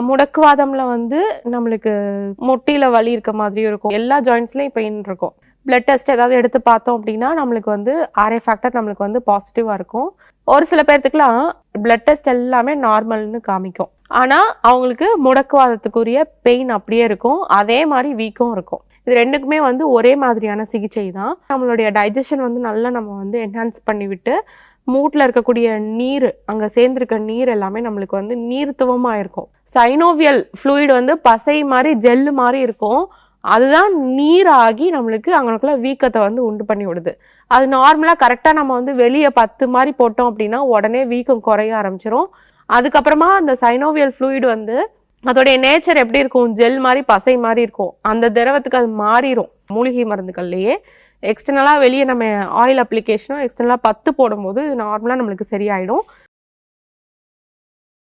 முடக்குவாதம்ல வந்து நம்மளுக்கு முட்டியில வலி இருக்க மாதிரியும் இருக்கும். எல்லா ஜாயின்ட்ஸ்லயும் பெயின் இருக்கும். பிளட் டெஸ்ட் ஏதாவது எடுத்து பார்த்தோம் அப்படின்னா நம்மளுக்கு வந்து RA ஃபேக்டர் நம்மளுக்கு வந்து பாசிட்டிவா இருக்கும். ஒரு சில பேர்த்துக்குலாம் பிளட் டெஸ்ட் எல்லாமே நார்மல்னு காமிக்கும். ஆனா அவங்களுக்கு முடக்குவாதத்துக்குரிய பெயின் அப்படியே இருக்கும். அதே மாதிரி வீக்கம் இருக்கும். இது ரெண்டுக்குமே வந்து ஒரே மாதிரியான சிகிச்சை தான். நம்மளுடைய டைஜஷன் வந்து நல்லா நம்ம வந்து என்ஹான்ஸ் பண்ணி விட்டு மூட்டில் இருக்கக்கூடிய நீர், அங்கே சேர்ந்துருக்க நீர் எல்லாமே நம்மளுக்கு வந்து நீர்த்துவமாக இருக்கும். சைனோவியல் ஃப்ளூயிட் வந்து பசை மாதிரி ஜெல்லு மாதிரி இருக்கும். அதுதான் நீராகி நம்மளுக்கு அங்கனக்குள்ள வீக்கத்தை வந்து உண்டு பண்ணி விடுது. அது நார்மலாக கரெக்டாக நம்ம வந்து வெளியே 10 மாதிரி போட்டோம் அப்படின்னா உடனே வீக்கம் குறைய ஆரம்பிச்சிரும். அதுக்கப்புறமா அந்த சைனோவியல் ஃப்ளூயிட் வந்து அதோடைய நேச்சர் எப்படி இருக்கும், ஜெல் மாதிரி பசை மாதிரி இருக்கும். அந்த திரவத்துக்கு அது மாறிடும். மூலிகை மருந்துகள்லேயே எக்ஸ்டர்னலாக வெளியே நம்ம ஆயில் அப்ளிகேஷனும் எக்ஸ்டர்னலாக 10 போடும்போது இது நார்மலாக நம்மளுக்கு சரியாயிடும்.